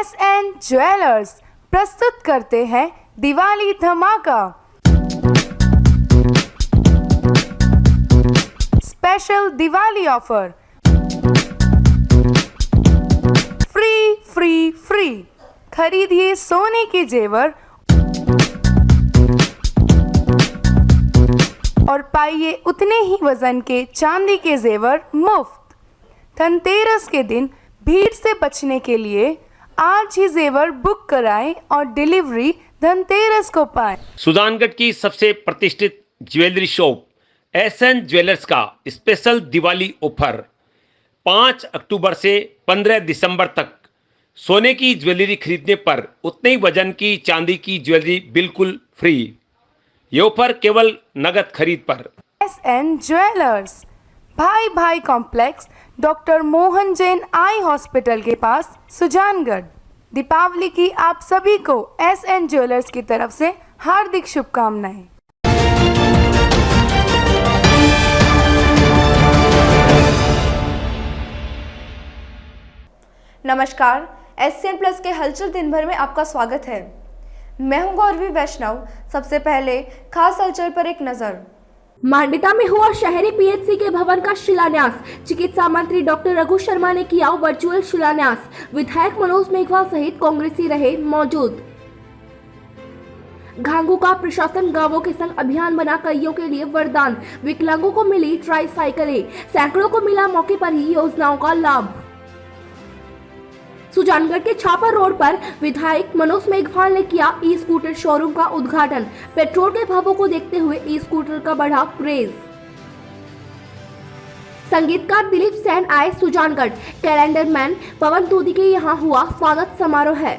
SN jewellers प्रस्तुत करते हैं दिवाली धमाका। स्पेशल दिवाली ऑफर, फ्री खरीदिए सोने के जेवर और पाइए उतने ही वजन के चांदी के जेवर मुफ्त। धनतेरस के दिन भीड़ से बचने के लिए आज ही जेवर बुक कराएं और डिलीवरी धनतेरस को पाएं। सुजानगढ़ की सबसे प्रतिष्ठित ज्वेलरी शॉप SN ज्वेलर्स का स्पेशल दिवाली ऑफर 5 अक्टूबर से 15 दिसंबर तक सोने की ज्वेलरी खरीदने पर उतने ही वजन की चांदी की ज्वेलरी बिल्कुल फ्री। ये ऑफर केवल नगद खरीद पर। SN ज्वेलर्स, भाई complex, doctor Mohan Jain eye hospital के पास, सुजानगढ़। दीपावली की आप सभी को SN ज्वेलर्स की तरफ से हार्दिक शुभकामनाएं। नमस्कार, SN प्लस के हलचल दिन भर में आपका स्वागत है। मैं हूं गौरवी वैष्णव। सबसे पहले खास हलचल पर एक नजर। मांडता में हुआ शहरी PHC के भवन का शिलान्यास। चिकित्सा मंत्री डॉक्टर रघु शर्मा ने किया वर्चुअल शिलान्यास। विधायक मनोज मेघवाल सहित कांग्रेसी रहे मौजूद। घांगू का प्रशासन गांवों के संग अभियान बना कईयों के लिए वरदान। विकलांगों को मिली ट्राईसाइकिलें, सैकड़ों को मिला मौके पर ही योजनाओं का लाभ। सुजानगढ़ के छापर रोड पर विधायक मनोज मेघवाल ने किया ई स्कूटर शोरूम का उद्घाटन। पेट्रोल के भावों को देखते हुए ई स्कूटर का बढ़ा क्रेज। संगीतकार दिलीप सेन आए सुजानगढ़। कैलेंडर मैन पवन तूदी के यहाँ हुआ स्वागत समारोह है।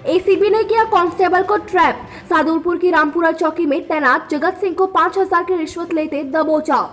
ACB ने किया कांस्टेबल को ट्रैप। सादुलपुर की रामपुरा चौकी में तैनात जगत सिंह को 5000 की रिश्वत लेते दबोचा।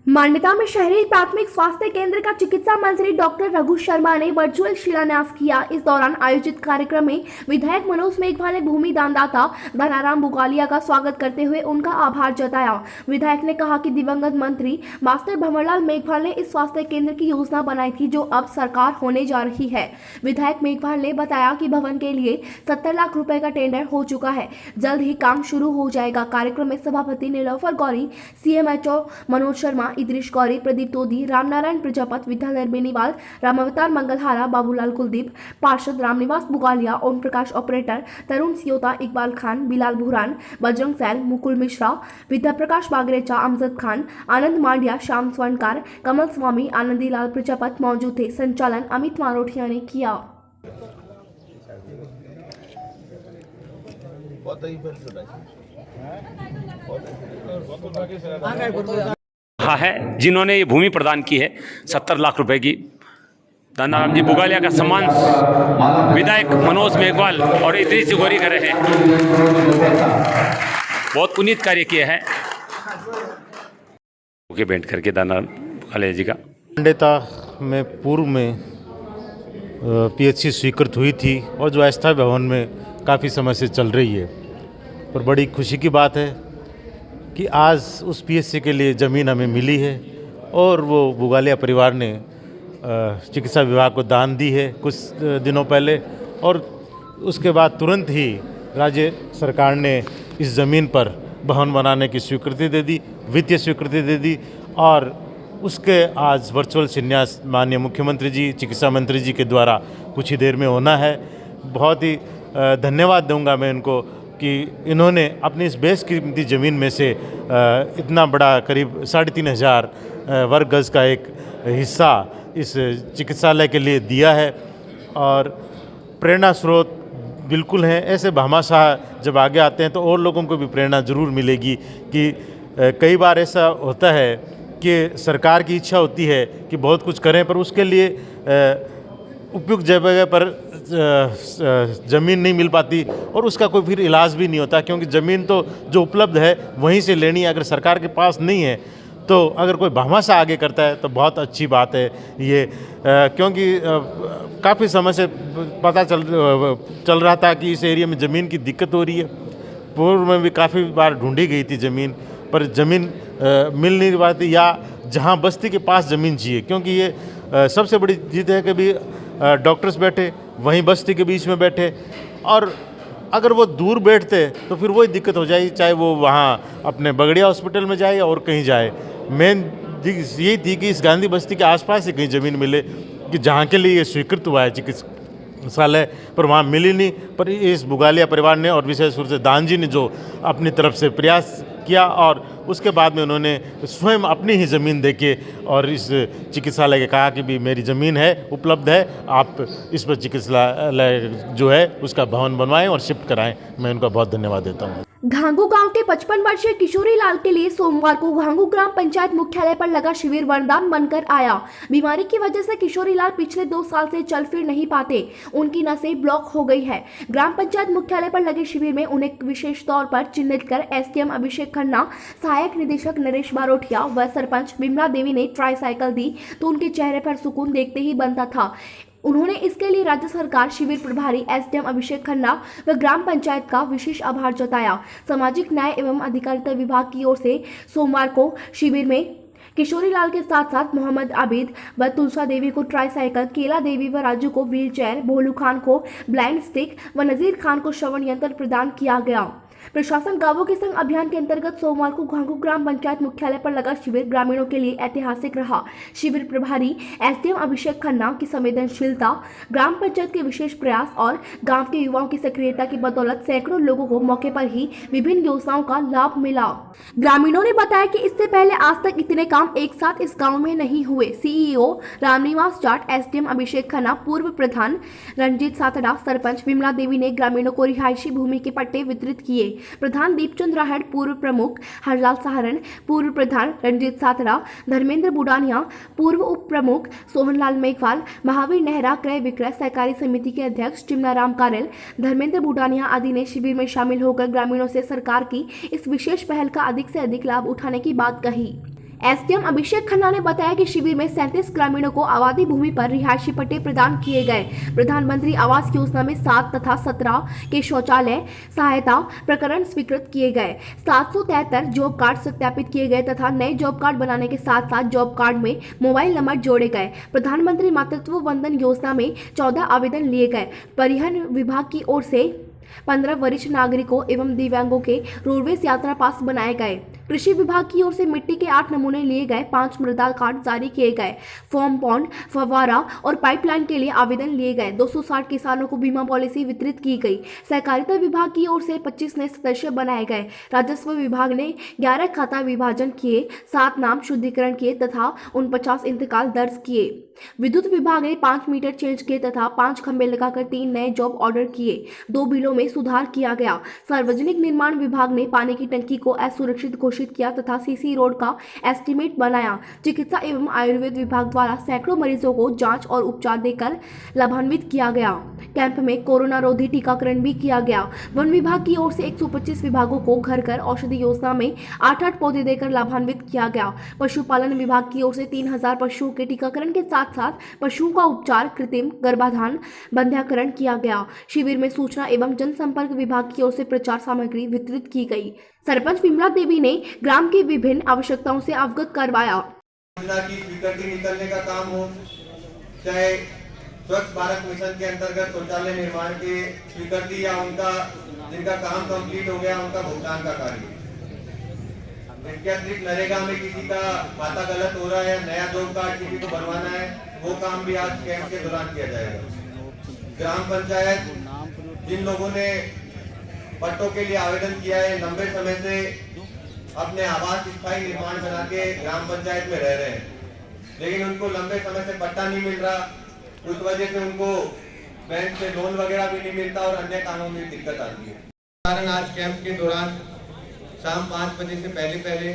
मांडता में शहरी प्राथमिक स्वास्थ्य केंद्र का चिकित्सा मंत्री डॉक्टर रघु शर्मा ने वर्चुअल शिलान्यास किया। इस दौरान आयोजित कार्यक्रम में विधायक मनोज मेघवाल ने भूमि दानदाता धनाराम बुगालिया का स्वागत करते हुए उनका आभार जताया। विधायक ने कहा कि दिवंगत मंत्री मास्टर भंवरलाल मेघवाल ने इस स्वास्थ्य केंद्र की योजना बनाई थी जो अब साकार होने जा रही है। विधायक मेघवाल ने बताया कि भवन के लिए 70 लाख रुपए का टेंडर हो चुका है, जल्द ही काम शुरू हो जाएगा। कार्यक्रम में सभापति नीलोफर गौरी, CMHO मनोज शर्मा, इद्रिश गौरी, प्रदीप तोदी, रामनारायण प्रजापत, विद्याधर बेनीवाल, रामावतार मंगलहारा, बाबूलाल कुलदीप, पार्षद रामनिवास बुगालिया, ओम प्रकाश ऑपरेटर, तरुण सियोता, इकबाल खान, बिलाल भूरान, बजरंग सैल, मुकुल मिश्रा, विद्या प्रकाश बागरेचा, अमजद खान, आनंद मांडिया, श्याम स्वर्णकार, कमल स्वामी, आनंदीलाल प्रजापत मौजूद थे। संचालन अमित मारोठिया ने किया। है जिन्होंने ये भूमि प्रदान की है 70 लाख रुपए की। धनाराम जी बुगालिया का सम्मान विधायक मनोज मेघवाल और इद्रिस गौरी कर रहे हैं। बहुत पुनीत कार्य किए हैं। ओके, बैठ करके धनाराम बुगालिया जी का। मांडता में पूर्व में PHC स्वीकृत हुई थी और जो अस्थायी भवन में काफ़ी समय से चल रही है, पर बड़ी खुशी की बात है कि आज उस PHC के लिए ज़मीन हमें मिली है और वो बुगालिया परिवार ने चिकित्सा विभाग को दान दी है कुछ दिनों पहले, और उसके बाद तुरंत ही राज्य सरकार ने इस ज़मीन पर भवन बनाने की स्वीकृति दे दी, वित्तीय स्वीकृति दे दी, और उसके आज वर्चुअल शिलान्यास माननीय मुख्यमंत्री जी, चिकित्सा मंत्री जी के द्वारा कुछ ही देर में होना है। बहुत ही धन्यवाद दूंगा मैं इनको कि इन्होंने अपनी इस बेशकीमती ज़मीन में से इतना बड़ा करीब 3500 वर्ग गज का एक हिस्सा इस चिकित्सालय के लिए दिया है, और प्रेरणा स्रोत बिल्कुल हैं। ऐसे भामाशाह जब आगे आते हैं तो और लोगों को भी प्रेरणा ज़रूर मिलेगी कि कई बार ऐसा होता है कि सरकार की इच्छा होती है कि बहुत कुछ करें, पर उसके लिए उपयुक्त जगह पर ज़मीन नहीं मिल पाती और उसका कोई फिर इलाज भी नहीं होता, क्योंकि ज़मीन तो जो उपलब्ध है वहीं से लेनी है। अगर सरकार के पास नहीं है तो अगर कोई भामाशाह आगे करता है तो बहुत अच्छी बात है ये, क्योंकि काफ़ी समय से पता चल रहा था कि इस एरिया में ज़मीन की दिक्कत हो रही है। पूर्व में भी काफ़ी बार ढूंढी गई थी ज़मीन, पर ज़मीन मिल नहीं पाती, या जहाँ बस्ती के पास ज़मीन चाहिए, क्योंकि ये सबसे बड़ी जिद है कि भी डॉक्टर्स बैठे वहीं बस्ती के बीच में बैठे, और अगर वो दूर बैठते तो फिर वही दिक्कत हो जाएगी, चाहे वो वहाँ अपने बगड़िया हॉस्पिटल में जाए और कहीं जाए। मेन यही थी कि इस गांधी बस्ती के आसपास ही कहीं ज़मीन मिले कि जहाँ के लिए ये स्वीकृत हुआ है चिकित्सालय, पर वहाँ मिली नहीं। पर इस बुगालिया परिवार ने और विशेष रूप से दान जी ने जो अपनी तरफ से प्रयास किया, और उसके बाद में उन्होंने स्वयं अपनी ही ज़मीन देके और इस चिकित्सालय के कहा कि भी मेरी ज़मीन है, उपलब्ध है, आप इस पर चिकित्सालय जो है उसका भवन बनवाएं और शिफ्ट कराएं। मैं उनका बहुत धन्यवाद देता हूँ। घांगू गांव के 55 वर्षीय किशोरी लाल के लिए सोमवार को घांगू ग्राम पंचायत मुख्यालय पर लगा शिविर वरदान बनकर आया। बीमारी की वजह से किशोरी लाल पिछले 2 साल से चल फिर नहीं पाते, उनकी नसें ब्लॉक हो गई है। ग्राम पंचायत मुख्यालय पर लगे शिविर में उन्हें विशेष तौर पर चिन्हित कर एसडीएम अभिषेक खन्ना, सहायक निदेशक नरेश बारोटिया व सरपंच बिमला देवी ने ट्राईसाइकिल दी तो उनके चेहरे पर सुकून देखते ही बनता था। उन्होंने इसके लिए राज्य सरकार, शिविर प्रभारी एसडीएम अभिषेक खन्ना व ग्राम पंचायत का विशेष आभार जताया। सामाजिक न्याय एवं अधिकारिता विभाग की ओर से सोमवार को शिविर में किशोरी लाल के साथ साथ मोहम्मद आबिद व तुलसा देवी को ट्राईसाइकिल, केला देवी व राजू को व्हील चेयर, भोलू खान को ब्लाइंड स्टिक व नजीर खान को श्रवण यंत्र प्रदान किया गया। प्रशासन गांवों के संग अभियान के अंतर्गत सोमवार को घांगू ग्राम पंचायत मुख्यालय पर लगा शिविर ग्रामीणों के लिए ऐतिहासिक रहा। शिविर प्रभारी एसडीएम अभिषेक खन्ना की संवेदनशीलता, ग्राम पंचायत के विशेष प्रयास और गांव के युवाओं की सक्रियता की बदौलत सैकड़ों लोगों को मौके पर ही विभिन्न योजनाओं का लाभ मिला। ग्रामीणों ने बताया कि इससे पहले आज तक इतने काम एक साथ इस गाँव में नहीं हुए। सीईओ रामनिवास जाट, एसडीएम अभिषेक खन्ना, पूर्व प्रधान रंजीत सातड़ा, सरपंच बिमला देवी ने ग्रामीणों को रिहायशी भूमि के पट्टे वितरित किए। प्रधान दीपचंद राहड़, पूर्व प्रमुख हरलाल सहारण, पूर्व प्रधान रंजीत सातड़ा, धर्मेंद्र बुडानिया, पूर्व उप प्रमुख सोहनलाल मेघवाल, महावीर नेहरा, क्रय विक्रय सहकारी समिति के अध्यक्ष चिमनाराम कारेल, धर्मेंद्र बुडानिया आदि ने शिविर में शामिल होकर ग्रामीणों से सरकार की इस विशेष पहल का अधिक से अधिक लाभ उठाने की बात कही। एसडीएम अभिषेक खन्ना ने बताया कि शिविर में 37 ग्रामीणों को आबादी भूमि पर रिहायशी पट्टे प्रदान किए गए। प्रधानमंत्री आवास योजना में 7 तथा 17 के शौचालय सहायता प्रकरण स्वीकृत किए गए। 773 जॉब कार्ड सत्यापित किए गए तथा नए जॉब कार्ड बनाने के साथ साथ जॉब कार्ड में मोबाइल नंबर जोड़े गए। प्रधानमंत्री मातृत्व वंदन योजना में 14 आवेदन लिए गए। परिवहन विभाग की ओर से 15 वरिष्ठ नागरिकों एवं दिव्यांगों के रोडवेज यात्रा पास बनाए गए। कृषि विभाग की ओर से मिट्टी के 8 नमूने लिए गए। 5 मृदा कार्ड जारी किए गए। फॉर्म, पॉन्ड, फव्वारा और पाइपलाइन के लिए आवेदन लिए गए। 260 किसानों को बीमा पॉलिसी वितरित की गई। सहकारिता विभाग की ओर से 25 नए सदस्य बनाए गए। राजस्व विभाग ने 11 खाता विभाजन किए, 7 नाम शुद्धिकरण किए तथा 49 इंतकाल दर्ज किए। विद्युत विभाग ने 5 मीटर चेंज किए तथा 5 खंभे लगाकर 3 नए जॉब ऑर्डर किए। 2 बिलों में सुधार किया गया। सार्वजनिक निर्माण विभाग ने पानी की टंकी को असुरक्षित घोषित किया तथा सीसी रोड का एस्टीमेट बनाया। चिकित्सा एवं आयुर्वेद विभाग द्वारा सैकड़ों मरीजों को जांच और उपचार देकर लाभान्वित किया गया। कैंप में कोरोना रोधी टीकाकरण भी किया गया। वन विभाग की ओर से 125 विभागों को घर घर औषधि योजना में 8-8 पौधे देकर लाभान्वित किया गया। पशुपालन विभाग की ओर से 3000 पशुओं के टीकाकरण के साथ साथ पशुओं का उपचार, कृत्रिम गर्भाधान, बंध्याकरण किया गया। शिविर में सूचना एवं जनसंपर्क विभाग की ओर से प्रचार सामग्री वितरित की गई। सरपंच बिमला देवी ने ग्राम की विभिन्न आवश्यकताओं से अवगत करवाया। योजना की स्वीकृति निकलने का काम हो, चाहे स्वच्छ भारत मिशन के अंतर्गत शौचालय निर्माण के स्वीकृति या उनका जिनका काम कंप्लीट हो गया उनका भुगतान का कार्य। इसके अतिरिक्त नरेगा में किसी का खाता गलत हो रहा है या नया जॉब कार्ड किसी को बनवाना है, वो काम भी आज कैंप के दौरान किया जाएगा। ग्राम पंचायत जिन लोगों ने पट्टों के लिए आवेदन किया है, लंबे समय से अपने आवास स्थायी निर्माण बना के ग्राम पंचायत में रह रहे हैं, लेकिन उनको लंबे समय से पट्टा नहीं मिल रहा। उस वजह से उनको बैंक से लोन वगैरह भी नहीं मिलता और अन्य कामों में दिक्कत आती है। कारण आज कैंप के दौरान शाम 5 बजे से पहले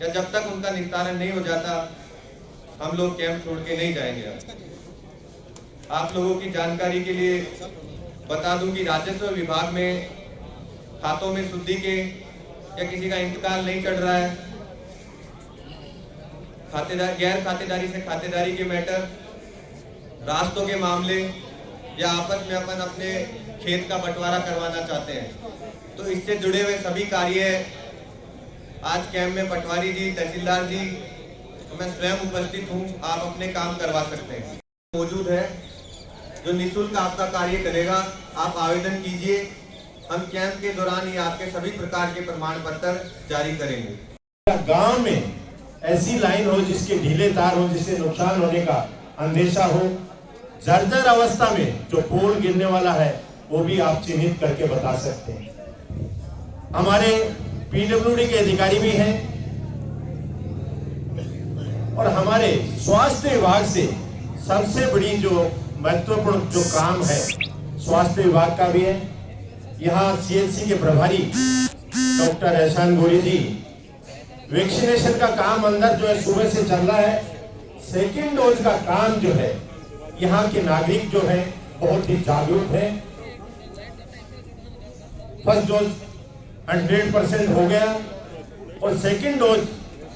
या जब तक उनका निस्तारण नहीं हो जाता, हम लोग कैंप छोड़ के नहीं जाएंगे। आप लोगों की जानकारी के लिए बता दूं कि राजस्व विभाग में खातों में शुद्धि के या किसी का इंतकाल नहीं चढ़ रहा है, गैर खातेदारी से खातेदारी के मैटर, रास्तों के मामले या आपस में अपन अपने खेत का बंटवारा करवाना चाहते हैं, तो इससे जुड़े हुए सभी कार्य आज कैंप में पटवारी जी, तहसीलदार जी तो मैं स्वयं उपस्थित हूँ, आप अपने काम करवा सकते हैं। मौजूद है जो निःशुल्क आपका कार्य करेगा। आप आवेदन कीजिए, हम कैंप के दौरान ही आपके सभी प्रकार के प्रमाण पत्र जारी करेंगे। गांव में ऐसी लाइन हो जिसके ढीले तार हो, जिससे नुकसान होने का अंदेशा हो, जर्जर अवस्था में जो पोल गिरने वाला है वो भी आप चिन्हित करके बता सकते हैं। हमारे पीडब्ल्यूडी के अधिकारी भी हैं और हमारे स्वास्थ्य विभाग से सबसे बड़ी जो महत्वपूर्ण जो काम है स्वास्थ्य विभाग का भी है। यहाँ सीएचसी के प्रभारी डॉक्टर एहसान गोरी जी, वैक्सीनेशन का काम अंदर जो है सुबह से चल रहा है। सेकेंड डोज का काम जो है यहाँ के नागरिक जो है बहुत ही जागरूक है। फर्स्ट डोज 100% हो गया और सेकेंड डोज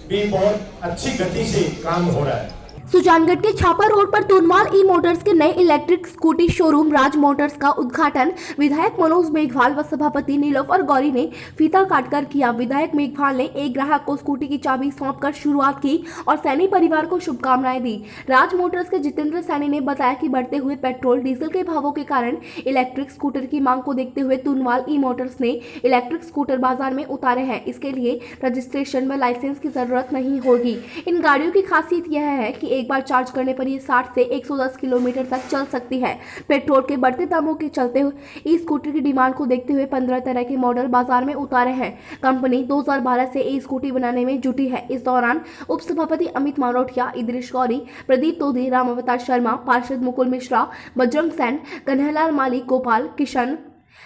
भी बहुत अच्छी गति से काम हो रहा है। सुजानगढ़ के छापा रोड पर तूनवाल ई मोटर्स के नए इलेक्ट्रिक स्कूटी शोरूम राज मोटर्स का उद्घाटन विधायक मनोज मेघवाल व सभापति नीलोफर गौरी ने फीता काटकर किया। विधायक मेघवाल ने एक ग्राहक को स्कूटी की चाबी सौंपकर शुरुआत की और सैनी परिवार को शुभकामनाएं दी। राज मोटर्स के जितेंद्र सैनी ने बताया कि बढ़ते हुए पेट्रोल डीजल के भावों के कारण इलेक्ट्रिक स्कूटर की मांग को देखते हुए तूनवाल ई मोटर्स ने इलेक्ट्रिक स्कूटर बाजार में उतारे हैं। इसके लिए रजिस्ट्रेशन व लाइसेंस की जरूरत नहीं होगी। इन गाड़ियों की खासियत यह है कि एक बार चार्ज करने पर ये 60 से 110 किलोमीटर तक चल सकती है। पेट्रोल के बढ़ते दामों के चलते हुए ई स्कूटर की डिमांड को देखते हुए 15 तरह के मॉडल बाजार में उतारे हैं। कंपनी 2012 से ई स्कूटी बनाने में जुटी है। इस दौरान उप सभापति अमित मारोठिया, इद्रिश गौरी, प्रदीप तोदी, राम अवतार शर्मा, पार्षद मुकुल मिश्रा, बजरंग सैन, कन्हैयालाल मालिक, गोपाल किशन,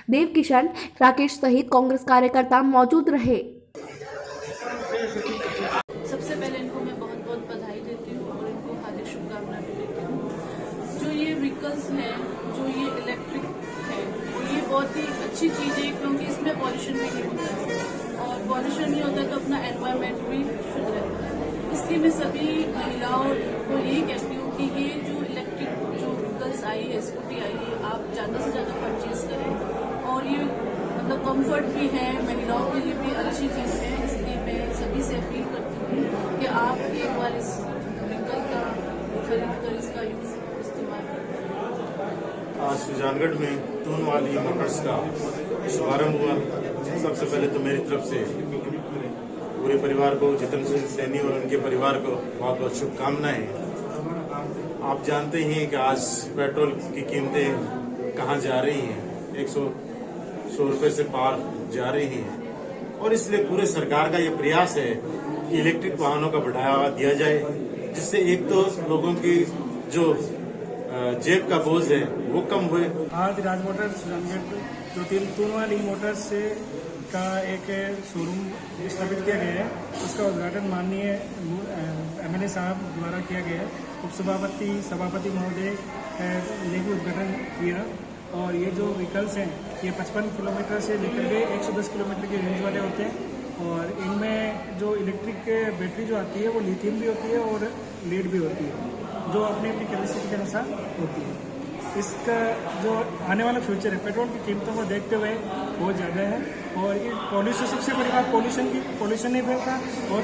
देव किशन, राकेश सहित कांग्रेस कार्यकर्ता मौजूद रहे। सबसे पहले इनको मैं बहुत बहुत बधाई देती हूँ और इनको हार्दिक शुभकामनाएं भी देती हूँ। जो ये व्हीकल्स हैं, जो ये इलेक्ट्रिक है, ये बहुत ही अच्छी चीज़ है क्योंकि इसमें पॉल्यूशन भी नहीं होता है और पॉल्यूशन नहीं होता तो अपना एनवायरनमेंट भी शुद्ध रहता है। इसलिए मैं सभी महिलाओं को यही कहती हूँ कि ये जो इलेक्ट्रिक जो व्हीकल्स आई है, स्कूटी आई है, आप ज़्यादा से ज़्यादा परचेज करें और ये मतलब कम्फर्ट भी है, महिलाओं के लिए भी अच्छी चीज़ है। इसलिए मैं सभी से अपील करती हूँ कि आप एक बार इस व्हीकल का खरीद कर इसका यूज इस्तेमाल करें। आज सुजानगढ़ में तूनवाल ई मोटर्स का शुभारंभ हुआ। सबसे पहले तो मेरी तरफ से पूरे परिवार को, जितेंद्र सिंह सैनी और उनके परिवार को बहुत बहुत शुभकामनाएं। आप जानते ही हैं कि आज पेट्रोल की कीमतें कहाँ जा रही हैं, 100 रुपये से पार जा रही हैं और इसलिए पूरे सरकार का ये प्रयास है कि इलेक्ट्रिक वाहनों का बढ़ावा दिया जाए, जिससे एक तो लोगों की जो जेब का बोझ है वो कम हुए। आज राज मोटर्स सुजानगढ़ जो तूनवाल ई मोटर्स से का एक शोरूम स्थापित किया गया है, उसका उद्घाटन माननीय एमएलए साहब द्वारा किया गया है। सभापति महोदय ने भी उद्घाटन किया और ये जो व्हीकल्स हैं ये 55 किलोमीटर से लेकर के 110 किलोमीटर की रेंज वाले होते हैं और इनमें जो इलेक्ट्रिक बैटरी जो आती है वो लिथियम भी होती है और लीड भी होती है, जो अपनी अपनी कैपेसिटी के अनुसार होती है। इसका जो आने वाला फ्यूचर है पेट्रोल की कीमतों को देखते हुए बहुत ज़्यादा है और ये पॉल्यूशन, सबसे बड़ी बात पॉल्यूशन नहीं फैलता और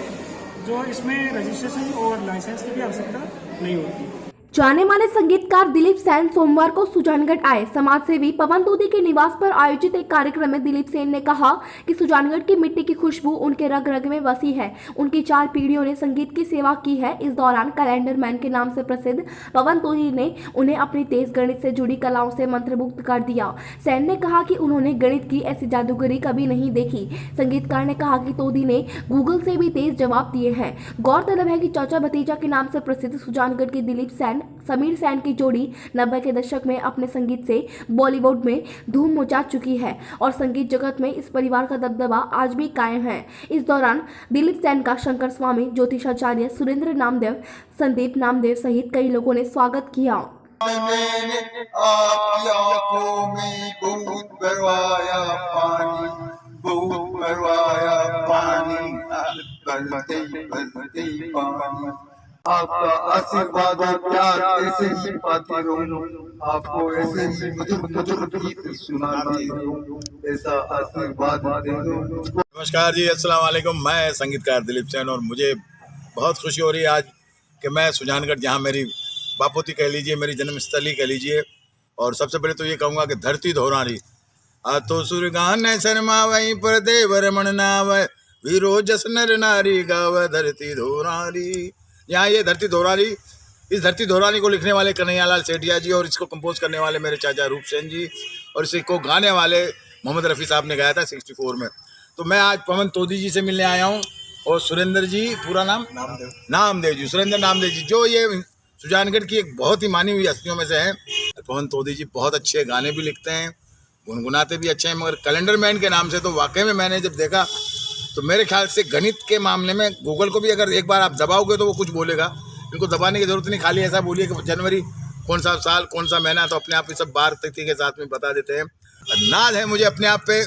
जो इसमें रजिस्ट्रेशन और लाइसेंस की भी आवश्यकता नहीं होती। जाने माने संगीतकार दिलीप सेन सोमवार को सुजानगढ़ आए। समाजसेवी पवन तोदी के निवास पर आयोजित एक कार्यक्रम में दिलीप सेन ने कहा कि सुजानगढ़ की मिट्टी की खुशबू उनके रग रग में बसी है। उनकी 4 पीढ़ियों ने संगीत की सेवा की है। इस दौरान कैलेंडर मैन के नाम से प्रसिद्ध पवन तोदी ने उन्हें अपनी तेज गणित से जुड़ी कलाओं से मंत्रमुग्ध कर दिया। सेन ने कहा कि उन्होंने गणित की ऐसी जादूगरी कभी नहीं देखी। संगीतकार ने कहा कि तोदी ने गूगल से भी तेज जवाब दिए हैं। गौरतलब है कि चाचा भतीजा के नाम से प्रसिद्ध सुजानगढ़ के दिलीप सेन समीर सेन की जोड़ी 90 के दशक में अपने संगीत से बॉलीवुड में धूम मचा चुकी है और संगीत जगत में इस परिवार का दबदबा आज भी कायम है। इस दौरान दिलीप सेन का शंकर स्वामी, ज्योतिषाचार्य, सुरेंद्र नामदेव, संदीप नामदेव सहित कई लोगों ने स्वागत किया। मैंने आपकी आंखों में बहुत भरवाया पानी बलते पानी, आपका आशीर्वाद और प्यार ऐसे ही पाती रहूं, आपको ऐसे ही मधुर गीत सुनाती रहूं, ऐसा आशीर्वाद दे दो। नमस्कार जी, अस्सलाम वालेकुम। मैं संगीतकार दिलीप सेन और मुझे बहुत खुशी हो रही है आज कि मैं सुजानगढ़, जहाँ मेरी बापोती कह लीजिए, मेरी जन्मस्थली कह लीजिए, और सबसे पहले तो ये कहूँगा कि धरती धोरारी तो सुरगान शर्मा वहीं पर देव रमन नावै वीरो जस नर नारी गावै धरती धोरारी। यहाँ ये धरती धोरारी, इस धरती धोरानी को लिखने वाले कन्हैयालाल सेठिया जी और इसको कंपोज करने वाले मेरे चाचा रूप सेन जी और इसको गाने वाले मोहम्मद रफ़ी साहब ने गाया था 64 में। तो मैं आज पवन तोदी जी से मिलने आया हूँ और सुरेंद्र जी, पूरा नाम नामदेव जी, सुरेंद्र नामदेव जी, जो ये सुजानगढ़ की एक बहुत ही मानी हुई हस्तियों में से हैं। पवन तोदी जी बहुत अच्छे गाने भी लिखते हैं, गुनगुनाते भी अच्छे हैं, मगर कैलेंडर मैन के नाम से तो वाकई में मैंने जब देखा तो मेरे ख्याल से गणित के मामले में गूगल को भी अगर एक बार आप दबाओगे तो वो कुछ बोलेगा। इनको दबाने की जरूरत नहीं, खाली ऐसा बोलिए कि जनवरी कौन सा साल कौन सा महीना, तो अपने आप ये सब बार तथ्य के साथ में बता देते हैं। नाज है मुझे अपने आप पे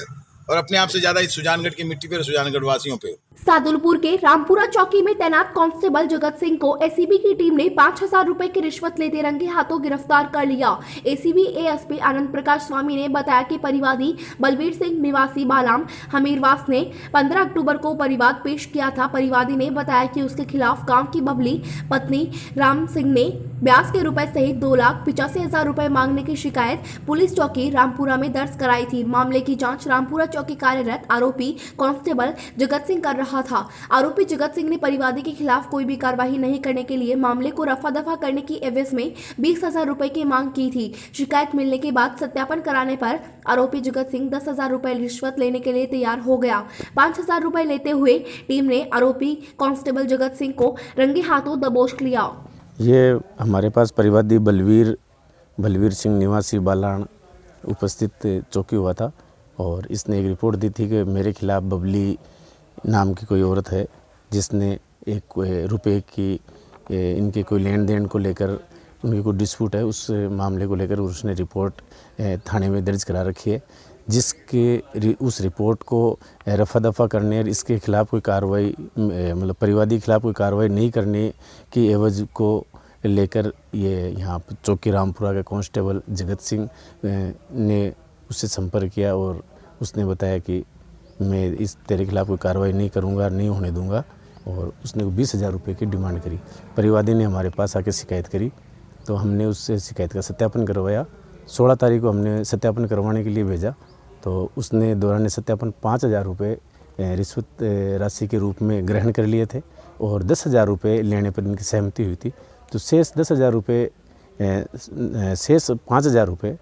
और अपने आप से ज्यादा इस सुजानगढ़ की मिट्टी पे और सुजानगढ़ वासियों पे। सादुलपुर के रामपुरा चौकी में तैनात कांस्टेबल जगत सिंह को एसीबी की टीम ने 5,000 रुपए की रिश्वत लेते रंगे हाथों गिरफ्तार कर लिया। एसीबी एएसपी आनंद प्रकाश स्वामी ने बताया कि परिवादी बलवीर सिंह निवासी बालाम हमीरवास ने 15 अक्टूबर को परिवाद पेश किया था। परिवादी ने बताया कि उसके खिलाफ गांव की बबली पत्नी राम सिंह ने ब्याज के रुपए सहित 2,85,000 रुपए मांगने की शिकायत पुलिस चौकी रामपुरा में दर्ज कराई थी। मामले की जांच रामपुरा चौकी कार्यरत आरोपी कांस्टेबल जगत सिंह कर रहा था। आरोपी जगत सिंह ने परिवादी के खिलाफ कोई भी कार्रवाई नहीं करने के लिए मामले को रफा दफा करने की एवज में 20,000 रुपए की मांग की थी। शिकायत मिलने के बाद सत्यापन कराने पर आरोपी जगत सिंह 10,000 रुपए रिश्वत लेने के लिए तैयार हो गया। 5,000 रुपए लेते हुए टीम ने आरोपी कांस्टेबल जगत सिंह को रंगे हाथों दबोच लिया। ये हमारे पास परिवादी बलवीर सिंह निवासी बालाण उपस्थित चौकी हुआ था और इसने एक रिपोर्ट दी थी कि मेरे खिलाफ बबली नाम की कोई औरत है जिसने एक रुपए की इनके कोई लेन देन को लेकर उनकी कोई डिस्प्यूट है, उस मामले को लेकर उसने रिपोर्ट थाने में दर्ज करा रखी है, जिसके उस रिपोर्ट को रफा दफा करने और इसके खिलाफ कोई कार्रवाई मतलब परिवादी के खिलाफ कोई कार्रवाई नहीं करने की एवज को लेकर ये यहाँ चौकी रामपुरा के कांस्टेबल जगत सिंह ने उससे संपर्क किया और उसने बताया कि मैं इस तेरे खिलाफ कोई कार्रवाई नहीं करूँगा, नहीं होने दूँगा, और उसने 20,000 रुपये की डिमांड करी। परिवादी ने हमारे पास आके शिकायत करी तो हमने उससे शिकायत का सत्यापन करवाया। 16 तारीख को हमने सत्यापन करवाने के लिए भेजा तो उसने दौरान सत्यापन 5,000 रुपये रिश्वत राशि के रूप में ग्रहण कर लिए थे और 10,000 रुपये लेने पर इनकी सहमति हुई थी। तो शेष 10,000 रुपये शेष 5,000 रुपये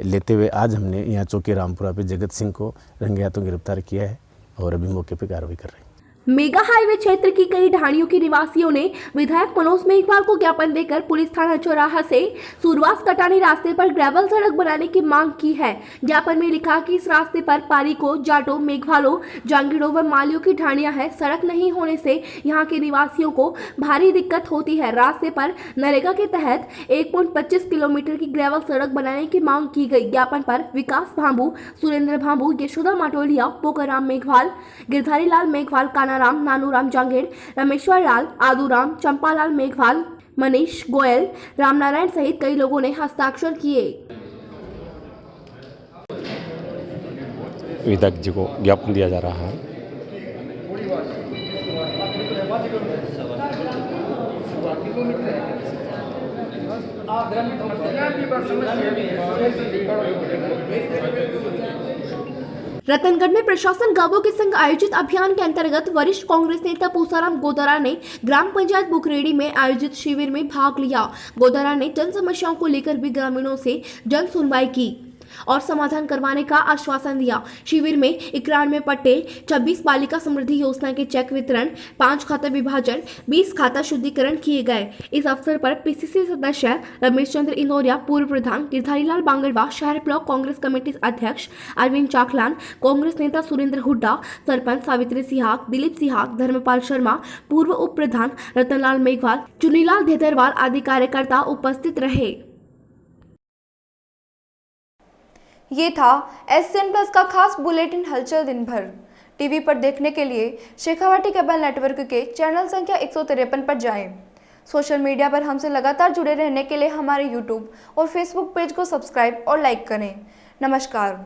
लेते हुए आज हमने यहाँ चौकी रामपुरा पे जगत सिंह को रंगे हाथों गिरफ्तार किया है और अभी मौके पे कार्रवाई कर रहे हैं। मेगा हाईवे क्षेत्र की कई ढाणियों के निवासियों ने विधायक मनोज मेघवाल को ज्ञापन देकर पुलिस थाना चौराहा से सूरवास कटानी रास्ते पर ग्रेवल सड़क बनाने की मांग की है। ज्ञापन में लिखा कि इस रास्ते पर पारीको, जाटो, मेघवालों, जांगीड़ों व मालियों की ढाणियां हैं। सड़क नहीं होने से यहाँ के निवासियों को भारी दिक्कत होती है। रास्ते पर नरेगा के तहत 1.25 किलोमीटर की ग्रेवल सड़क बनाने की मांग की गई। ज्ञापन पर विकास भांबू, सुरेंद्र भांबू, यशोदा माटोलिया, पोकाराम मेघवाल, गिरधारी लाल मेघवाल, कानाराम, नानूराम जांगेड़, रमेश्वर लाल, आदूराम, चंपालाल मेघवाल, मनीष गोयल, रामनारायण सहित कई लोगों ने हस्ताक्षर किए। विधायक जी को ज्ञापन दिया जा रहा है। रतनगढ़ में प्रशासन गांवों के संग आयोजित अभियान के अंतर्गत वरिष्ठ कांग्रेस नेता पूसाराम गोदारा ने ग्राम पंचायत बुकरेड़ी में आयोजित शिविर में भाग लिया। गोदारा ने जन समस्याओं को लेकर भी ग्रामीणों से जन सुनवाई की और समाधान करवाने का आश्वासन दिया। शिविर में 91 पट्टे, 26 बालिका समृद्धि योजना के चेक वितरण, 5 खाता विभाजन, 20 खाता शुद्धिकरण किए गए। इस अवसर पर पीसीसी सदस्य रमेश चंद्र इंदौरिया, पूर्व प्रधान गिरधारी लाल बांगड़वा, शहर ब्लॉक कांग्रेस कमेटी अध्यक्ष अरविंद चाकलान, कांग्रेस नेता सुरेंद्र हुड्डा, सरपंच सावित्री सिहाग, दिलीप सिहाग, धर्मपाल शर्मा, पूर्व उप प्रधान रतनलाल मेघवाल, चुनीलाल धेदरवाल आदि कार्यकर्ता उपस्थित रहे। ये था SCN प्लस का खास बुलेटिन हलचल दिन भर। टीवी पर देखने के लिए शेखावाटी केबल नेटवर्क के चैनल संख्या 153 पर जाएं। सोशल मीडिया पर हमसे लगातार जुड़े रहने के लिए हमारे YouTube और Facebook पेज को सब्सक्राइब और लाइक करें। नमस्कार।